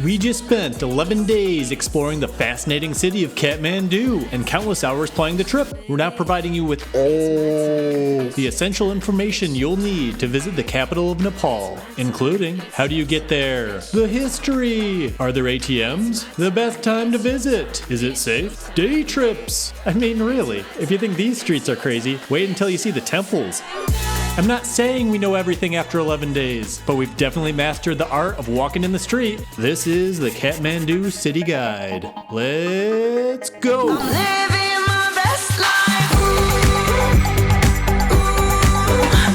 We just spent 11 days exploring the fascinating city of Kathmandu and countless hours planning the trip. We're now providing you with all the essential information you'll need to visit the capital of Nepal, including how do you get there, the history, are there ATMs, the best time to visit, is it safe, day trips. I mean, really, if you think these streets are crazy, wait until you see the temples. I'm not saying we know everything after 11 days, but we've definitely mastered the art of walking in the street. This is the Kathmandu City Guide. Let's go! I'm living my best life.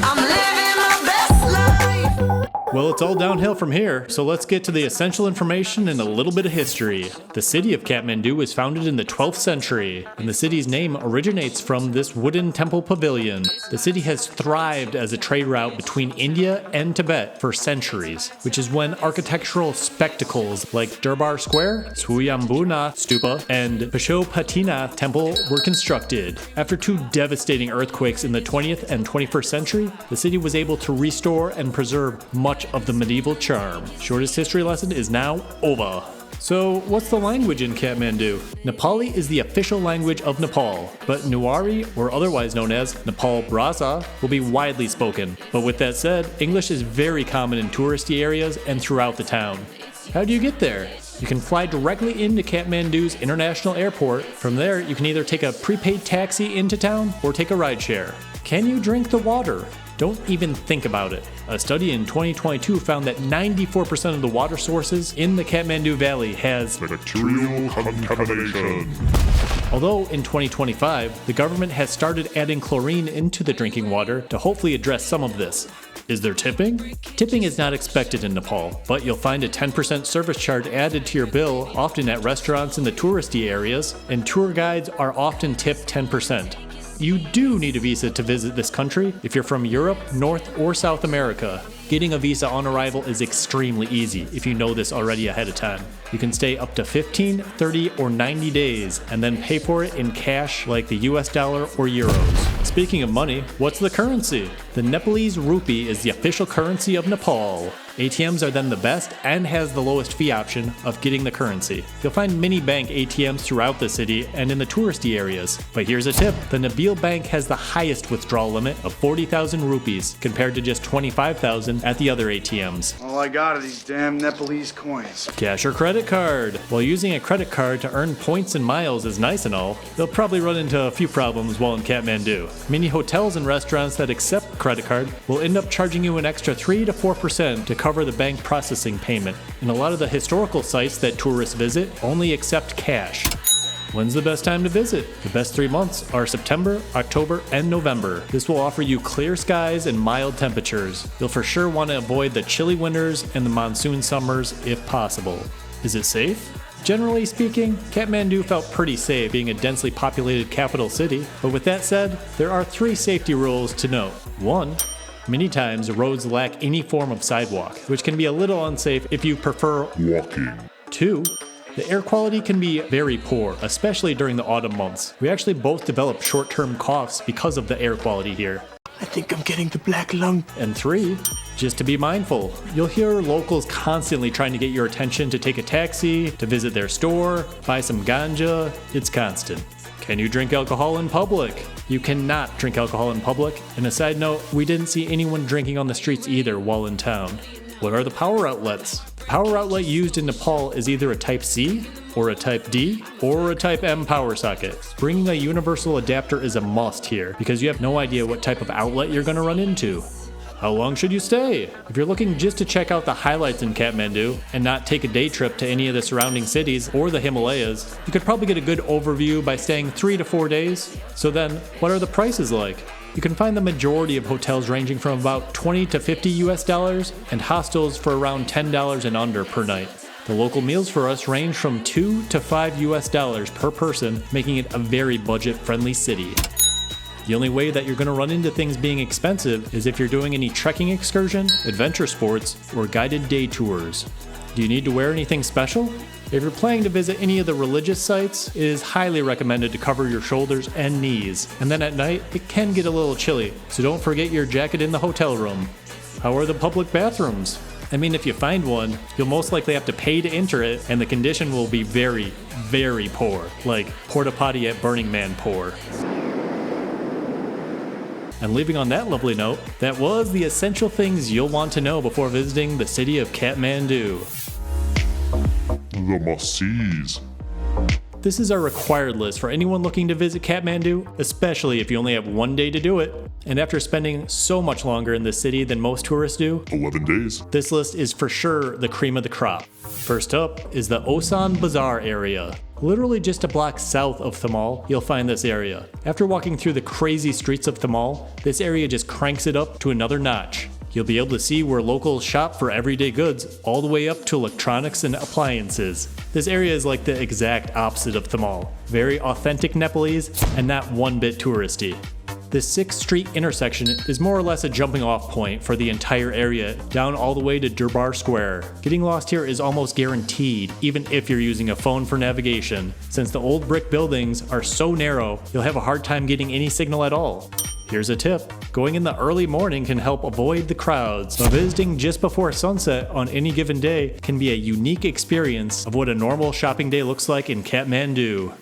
I'm living my best life. Well, it's all downhill from here, so let's get to the essential information and a little bit of history. The city of Kathmandu was founded in the 12th century, and the city's name originates from this wooden temple pavilion. The city has thrived as a trade route between India and Tibet for centuries, which is when architectural spectacles like Durbar Square, Swayambhunath Stupa, and Pashupatinath Temple were constructed. After two devastating earthquakes in the 20th and 21st century, the city was able to restore and preserve much of the medieval charm. Shortest history lesson is now over. So, what's the language in Kathmandu? Nepali is the official language of Nepal, but Nuari, or otherwise known as Nepal Brasa, will be widely spoken. But with that said, English is very common in touristy areas and throughout the town. How do you get there? You can fly directly into Kathmandu's international airport. From there, you can either take a prepaid taxi into town or take a rideshare. Can you drink the water? Don't even think about it. A study in 2022 found that 94% of the water sources in the Kathmandu Valley has bacterial contamination. Although in 2025, the government has started adding chlorine into the drinking water to hopefully address some of this. Is there tipping? Tipping is not expected in Nepal, but you'll find a 10% service charge added to your bill, often at restaurants in the touristy areas, and tour guides are often tipped 10%. You do need a visa to visit this country if you're from Europe, North, or South America. Getting a visa on arrival is extremely easy if you know this already ahead of time. You can stay up to 15, 30, or 90 days and then pay for it in cash like the US dollar or euros. Speaking of money, what's the currency? The Nepalese rupee is the official currency of Nepal. ATMs are then the best and has the lowest fee option of getting the currency. You'll find mini bank ATMs throughout the city and in the touristy areas. But here's a tip, the Nepal Bank has the highest withdrawal limit of 40,000 rupees compared to just 25,000 at the other ATMs. All I got are these damn Nepalese coins. Cash or credit card? While using a credit card to earn points and miles is nice and all, you'll probably run into a few problems while in Kathmandu. Many hotels and restaurants that accept credit card will end up charging you an extra 3 to 4% to cover the bank processing payment. And a lot of the historical sites that tourists visit only accept cash. When's the best time to visit? The best 3 months are September, October, and November. This will offer you clear skies and mild temperatures. You'll for sure want to avoid the chilly winters and the monsoon summers if possible. Is it safe? Generally speaking, Kathmandu felt pretty safe being a densely populated capital city, but with that said, there are 3 safety rules to note. 1. Many times, roads lack any form of sidewalk, which can be a little unsafe if you prefer Walking. 2. The air quality can be very poor, especially during the autumn months. We actually both developed short-term coughs because of the air quality here. I think I'm getting the black lung. And 3, just to be mindful. You'll hear locals constantly trying to get your attention to take a taxi, to visit their store, buy some ganja. It's constant. Can you drink alcohol in public? You cannot drink alcohol in public. And a side note, we didn't see anyone drinking on the streets either while in town. What are the power outlets? The power outlet used in Nepal is either a Type C, or a Type D, or a Type M power socket. Bringing a universal adapter is a must here, because you have no idea what type of outlet you're going to run into. How long should you stay? If you're looking just to check out the highlights in Kathmandu and not take a day trip to any of the surrounding cities or the Himalayas, you could probably get a good overview by staying 3 to 4 days. So then, what are the prices like? You can find the majority of hotels ranging from about 20 to 50 US dollars and hostels for around $10 and under per night. The local meals for us range from 2 to 5 US dollars per person, making it a very budget-friendly city. The only way that you're going to run into things being expensive is if you're doing any trekking excursion, adventure sports, or guided day tours. Do you need to wear anything special? If you're planning to visit any of the religious sites, it is highly recommended to cover your shoulders and knees. And then at night, it can get a little chilly, so don't forget your jacket in the hotel room. How are the public bathrooms? I mean, if you find one, you'll most likely have to pay to enter it, and the condition will be very, very poor, like porta potty at Burning Man poor. And leaving on that lovely note, that was the essential things you'll want to know before visiting the city of Kathmandu. The must-sees. This is our required list for anyone looking to visit Kathmandu, especially if you only have one day to do it. And after spending so much longer in this city than most tourists do, 11 days. this list is for sure the cream of the crop. First up is the Osan Bazaar area. Literally just a block south of Thamel, you'll find this area. After walking through the crazy streets of Thamel, this area just cranks it up to another notch. You'll be able to see where locals shop for everyday goods, all the way up to electronics and appliances. This area is like the exact opposite of Thamel. Very authentic Nepalese and not one bit touristy. This 6th Street intersection is more or less a jumping off point for the entire area, down all the way to Durbar Square. Getting lost here is almost guaranteed, even if you're using a phone for navigation. Since the old brick buildings are so narrow, you'll have a hard time getting any signal at all. Here's a tip. Going in the early morning can help avoid the crowds, but visiting just before sunset on any given day can be a unique experience of what a normal shopping day looks like in Kathmandu.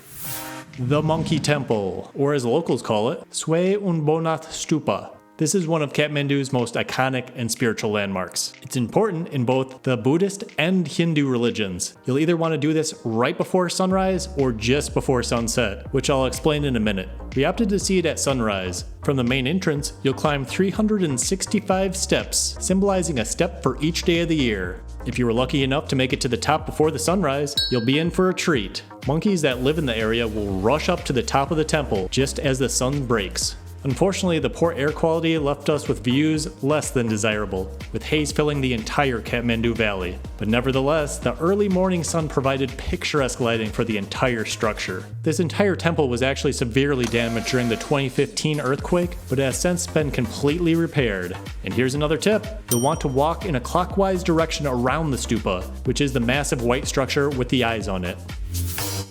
The Monkey Temple, or as locals call it, Swayambhunath Stupa. This is one of Kathmandu's most iconic and spiritual landmarks. It's important in both the Buddhist and Hindu religions. You'll either want to do this right before sunrise or just before sunset, which I'll explain in a minute. We opted to see it at sunrise. From the main entrance, you'll climb 365 steps, symbolizing a step for each day of the year. If you were lucky enough to make it to the top before the sunrise, you'll be in for a treat. Monkeys that live in the area will rush up to the top of the temple just as the sun breaks. Unfortunately, the poor air quality left us with views less than desirable, with haze filling the entire Kathmandu Valley. But nevertheless, the early morning sun provided picturesque lighting for the entire structure. This entire temple was actually severely damaged during the 2015 earthquake, but has since been completely repaired. And here's another tip. You'll want to walk in a clockwise direction around the stupa, which is the massive white structure with the eyes on it.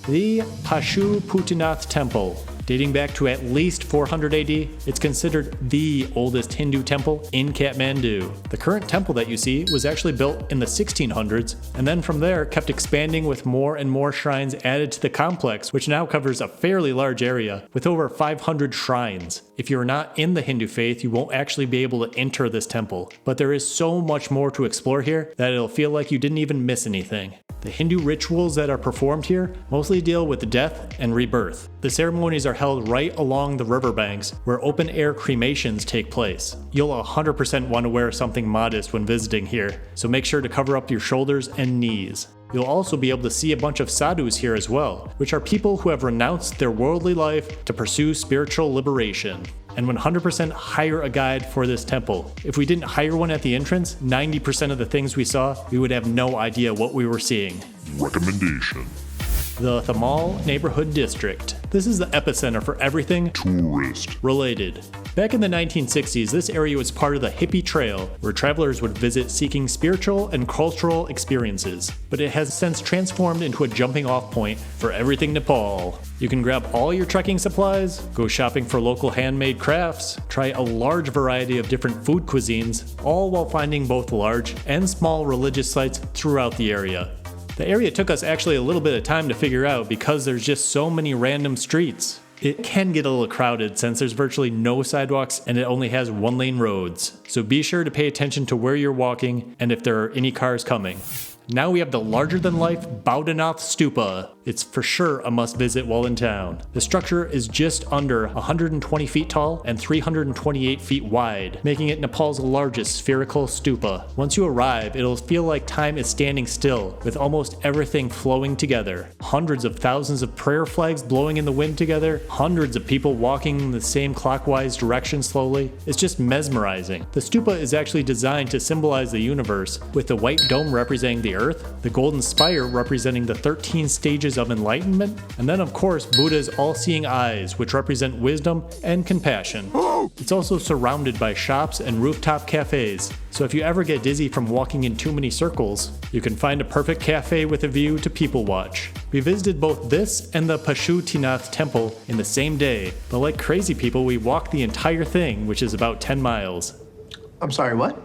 The Pashupatinath Temple. Dating back to at least 400 AD, it's considered the oldest Hindu temple in Kathmandu. The current temple that you see was actually built in the 1600s, and then from there kept expanding with more and more shrines added to the complex, which now covers a fairly large area with over 500 shrines. If you're not in the Hindu faith, you won't actually be able to enter this temple, but there is so much more to explore here that it'll feel like you didn't even miss anything. The Hindu rituals that are performed here mostly deal with death and rebirth. The ceremonies are held right along the riverbanks where open-air cremations take place. You'll 100% want to wear something modest when visiting here, so make sure to cover up your shoulders and knees. You'll also be able to see a bunch of sadhus here as well, which are people who have renounced their worldly life to pursue spiritual liberation. And 100% hire a guide for this temple. If we didn't hire one at the entrance, 90% of the things we saw, we would have no idea what we were seeing. Recommendation. The Thamel Neighborhood District. This is the epicenter for everything Tourist. related. Back in the 1960s, this area was part of the hippie trail, where travelers would visit seeking spiritual and cultural experiences. But it has since transformed into a jumping off point for everything Nepal. You can grab all your trekking supplies, go shopping for local handmade crafts, try a large variety of different food cuisines, all while finding both large and small religious sites throughout the area. The area took us actually a little bit of time to figure out because there's just so many random streets. It can get a little crowded since there's virtually no sidewalks and it only has one-lane roads. So be sure to pay attention to where you're walking and if there are any cars coming. Now we have the larger-than-life Boudhanath Stupa. It's for sure a must-visit while in town. The structure is just under 120 feet tall and 328 feet wide, making it Nepal's largest spherical stupa. Once you arrive, it'll feel like time is standing still, with almost everything flowing together. Hundreds of thousands of prayer flags blowing in the wind together, hundreds of people walking in the same clockwise direction slowly. It's just mesmerizing. The stupa is actually designed to symbolize the universe, with the white dome representing the earth, the golden spire representing the 13 stages of enlightenment, and then of course Buddha's all-seeing eyes, which represent wisdom and compassion. It's also surrounded by shops and rooftop cafes, so if you ever get dizzy from walking in too many circles, you can find a perfect cafe with a view to people watch. We visited both this and the Pashupatinath Temple in the same day, but like crazy people we walked the entire thing, which is about 10 miles. I'm sorry, what?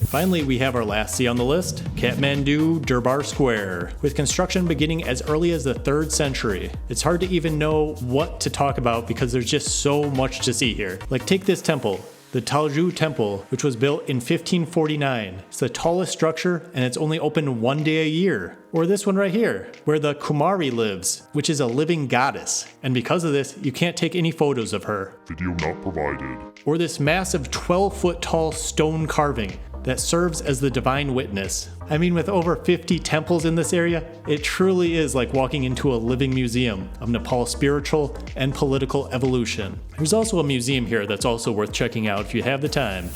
Finally, we have our last C on the list, Kathmandu Durbar Square, with construction beginning as early as the 3rd century. It's hard to even know what to talk about because there's just so much to see here. Like, take this temple. The Kathmandu Temple, which was built in 1549. It's the tallest structure and it's only open one day a year. Or this one right here, where the Kumari lives, which is a living goddess. And because of this, you can't take any photos of her. Video not provided. Or this massive 12-foot tall stone carving that serves as the divine witness. I mean, with over 50 temples in this area, it truly is like walking into a living museum of Nepal's spiritual and political evolution. There's also a museum here that's also worth checking out if you have the time.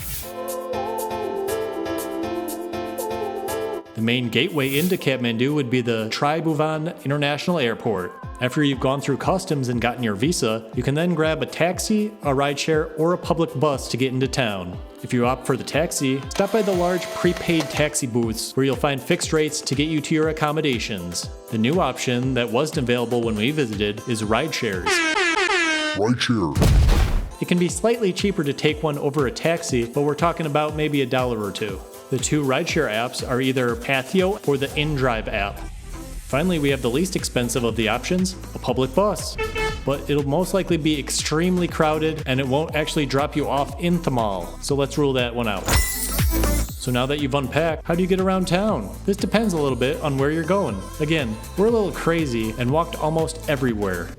The main gateway into Kathmandu would be the Tribhuvan International Airport. After you've gone through customs and gotten your visa, you can then grab a taxi, a rideshare, or a public bus to get into town. If you opt for the taxi, stop by the large prepaid taxi booths where you'll find fixed rates to get you to your accommodations. The new option that wasn't available when we visited is rideshares. Rideshare. It can be slightly cheaper to take one over a taxi, but we're talking about maybe $1 or $2. The two rideshare apps are either Pathio or the InDrive app. Finally, we have the least expensive of the options, a public bus. But it'll most likely be extremely crowded and it won't actually drop you off in Thamel, so let's rule that one out. So now that you've unpacked, how do you get around town? This depends a little bit on where you're going. Again, we're a little crazy and walked almost everywhere.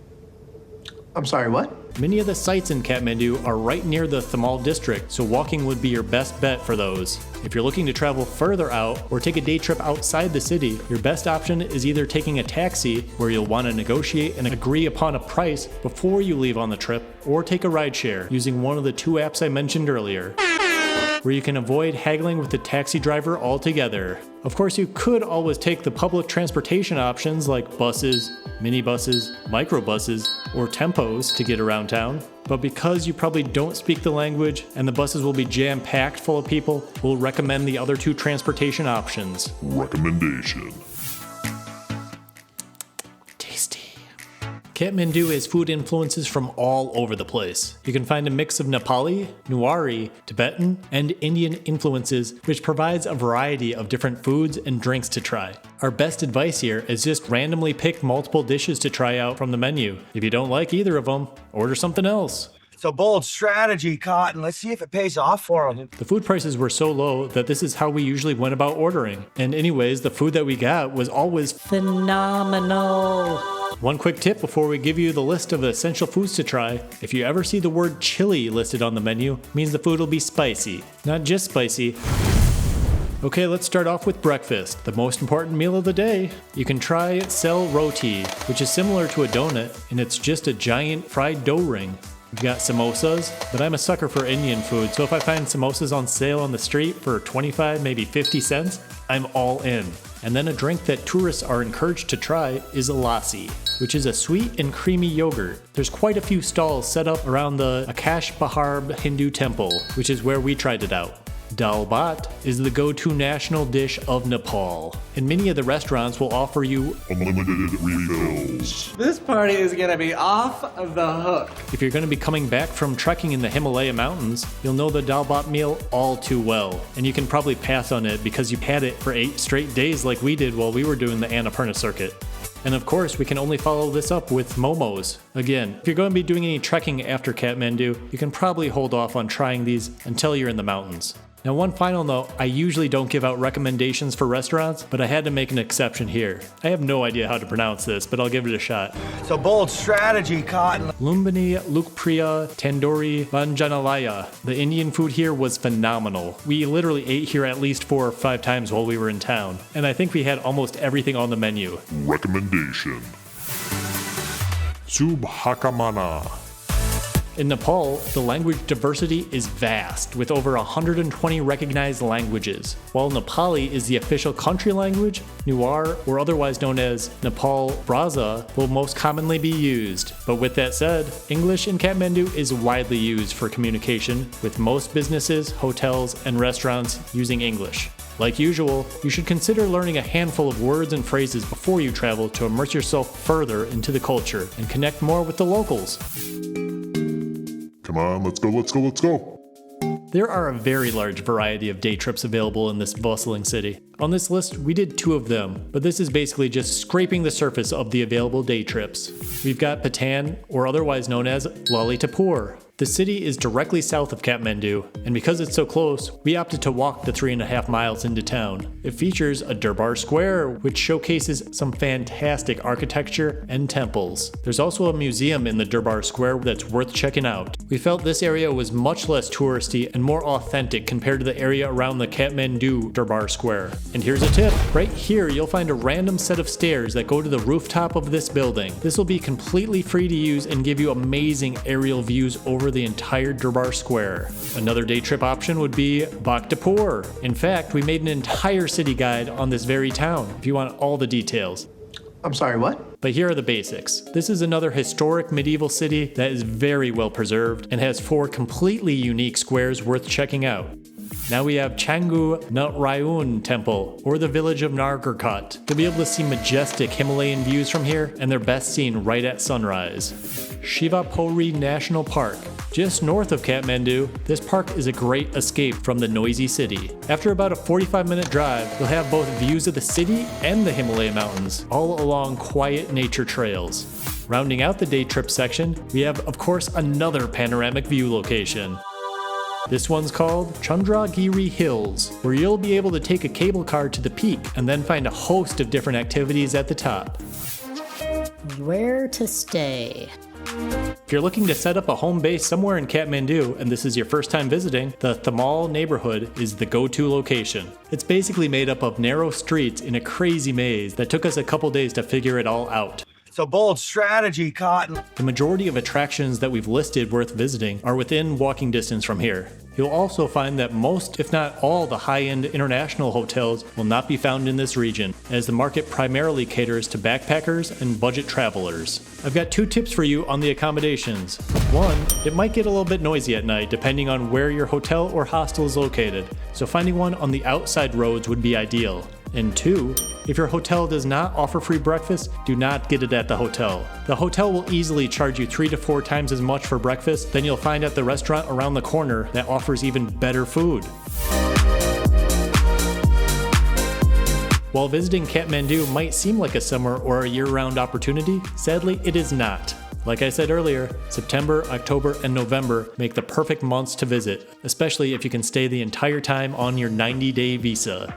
I'm sorry, what? Many of the sites in Kathmandu are right near the Thamel district, so walking would be your best bet for those. If you're looking to travel further out or take a day trip outside the city, your best option is either taking a taxi, where you'll want to negotiate and agree upon a price before you leave on the trip, or take a rideshare using one of the two apps I mentioned earlier, where you can avoid haggling with the taxi driver altogether. Of course, you could always take the public transportation options like buses, minibuses, microbuses, or tempos to get around town. But because you probably don't speak the language and the buses will be jam-packed full of people, we'll recommend the other two transportation options. Recommendation. Tasty. Kathmandu has food influences from all over the place. You can find a mix of Nepali, Newari, Tibetan, and Indian influences, which provides a variety of different foods and drinks to try. Our best advice here is just randomly pick multiple dishes to try out from the menu. If you don't like either of them, order something else. It's a bold strategy, Cotton. Let's see if it pays off for them. The food prices were so low that this is how we usually went about ordering. And anyways, the food that we got was always phenomenal. One quick tip before we give you the list of essential foods to try: if you ever see the word chili listed on the menu, it means the food will be spicy. Not just spicy. Okay, let's start off with breakfast, the most important meal of the day. You can try sel roti, which is similar to a donut, and it's just a giant fried dough ring. We've got samosas, but I'm a sucker for Indian food, so if I find samosas on sale on the street for 25, maybe 50 cents, I'm all in. And then a drink that tourists are encouraged to try is a lassi, which is a sweet and creamy yogurt. There's quite a few stalls set up around the Akash Baharb Hindu temple, which is where we tried it out. Dal bhat is the go-to national dish of Nepal, and many of the restaurants will offer you Unlimited refills. This party is gonna be off the hook. If you're going to be coming back from trekking in the Himalaya mountains, you'll know the dal bhat meal all too well, and you can probably pass on it because you've had it for 8 straight days like we did while we were doing the Annapurna circuit. And of course, we can only follow this up with momos. Again, if you're going to be doing any trekking after Kathmandu, you can probably hold off on trying these until you're in the mountains. Now, one final note, I usually don't give out recommendations for restaurants, but I had to make an exception here. I have no idea how to pronounce this, but I'll give it a shot. It's a bold strategy, Cotton. Lumbini Lukpriya Tandoori Banjanalaya. The Indian food here was phenomenal. We literally ate here at least 4 or 5 times while we were in town, and I think we had almost everything on the menu. Recommendation. Subhakamana. In Nepal, the language diversity is vast, with over 120 recognized languages. While Nepali is the official country language, Newar, or otherwise known as Nepal Braza, will most commonly be used. But with that said, English in Kathmandu is widely used for communication, with most businesses, hotels, and restaurants using English. Like usual, you should consider learning a handful of words and phrases before you travel to immerse yourself further into the culture and connect more with the locals. Come on, let's go, let's go, let's go. There are a very large variety of day trips available in this bustling city. On this list, we did 2 of them, but this is basically just scraping the surface of the available day trips. We've got Patan, or otherwise known as Lalitapur. The city is directly south of Kathmandu, and because it's so close, we opted to walk the 3.5 miles into town. It features a Durbar Square, which showcases some fantastic architecture and temples. There's also a museum in the Durbar Square that's worth checking out. We felt this area was much less touristy and more authentic compared to the area around the Kathmandu Durbar Square. And here's a tip. Right here, you'll find a random set of stairs that go to the rooftop of this building. This will be completely free to use and give you amazing aerial views over the entire Durbar Square. Another day trip option would be Bhaktapur. In fact, we made an entire city guide on this very town if you want all the details. I'm sorry, what? But here are the basics. This is another historic medieval city that is very well preserved and has 4 completely unique squares worth checking out. Now we have Kathmandu Durbar Temple, or the village of Nagarkot. You'll be able to see majestic Himalayan views from here, and they're best seen right at sunrise. Shivapuri National Park. Just north of Kathmandu, this park is a great escape from the noisy city. After about a 45-minute drive, you'll have both views of the city and the Himalaya mountains, all along quiet nature trails. Rounding out the day trip section, we have, of course, another panoramic view location. This one's called Chandragiri Hills, where you'll be able to take a cable car to the peak and then find a host of different activities at the top. Where to stay? If you're looking to set up a home base somewhere in Kathmandu and this is your first time visiting, the Thamel neighborhood is the go-to location. It's basically made up of narrow streets in a crazy maze that took us a couple days to figure it all out. It's a bold strategy, Cotton. The majority of attractions that we've listed worth visiting are within walking distance from here. You'll also find that most, if not all, the high-end international hotels will not be found in this region, as the market primarily caters to backpackers and budget travelers. I've got 2 tips for you on the accommodations. 1, it might get a little bit noisy at night depending on where your hotel or hostel is located, so finding one on the outside roads would be ideal. And 2, if your hotel does not offer free breakfast, do not get it at the hotel. The hotel will easily charge you 3 to 4 times as much for breakfast than you'll find at the restaurant around the corner that offers even better food. While visiting Kathmandu might seem like a summer or a year-round opportunity, sadly it is not. Like I said earlier, September, October, and November make the perfect months to visit, especially if you can stay the entire time on your 90-day visa.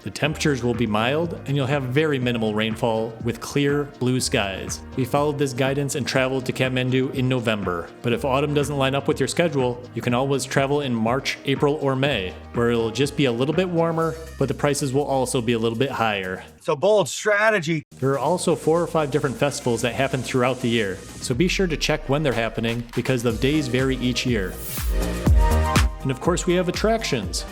The temperatures will be mild, and you'll have very minimal rainfall with clear, blue skies. We followed this guidance and traveled to Kathmandu in November, but if autumn doesn't line up with your schedule, you can always travel in March, April, or May, where it'll just be a little bit warmer, but the prices will also be a little bit higher. It's a bold strategy. There are also 4 or 5 different festivals that happen throughout the year, so be sure to check when they're happening because the days vary each year. And of course we have attractions.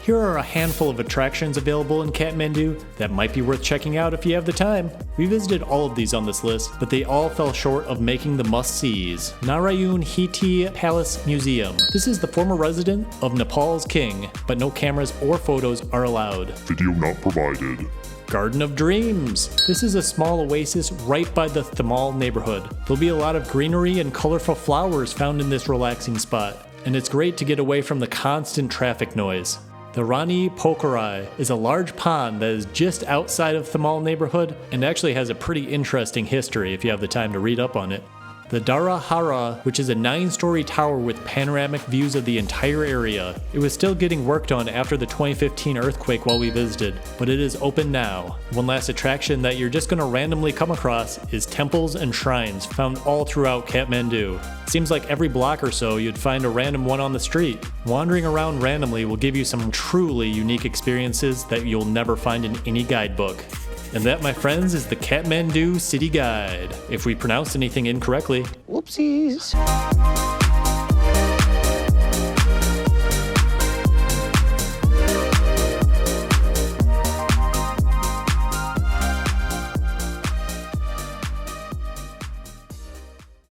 Here are a handful of attractions available in Kathmandu that might be worth checking out if you have the time. We visited all of these on this list, but they all fell short of making the must-sees. Narayun Hiti Palace Museum. This is the former residence of Nepal's king, but no cameras or photos are allowed. Video not provided. Garden of Dreams. This is a small oasis right by the Thamel neighborhood. There'll be a lot of greenery and colorful flowers found in this relaxing spot, and it's great to get away from the constant traffic noise. The Rani Pokhari is a large pond that is just outside of Thamel neighborhood and actually has a pretty interesting history if you have the time to read up on it. The Darahara, which is a 9-story tower with panoramic views of the entire area. It was still getting worked on after the 2015 earthquake while we visited, but it is open now. One last attraction that you're just going to randomly come across is temples and shrines found all throughout Kathmandu. It seems like every block or so you'd find a random one on the street. Wandering around randomly will give you some truly unique experiences that you'll never find in any guidebook. And that, my friends, is the Kathmandu City Guide. If we pronounced anything incorrectly, Whoopsies.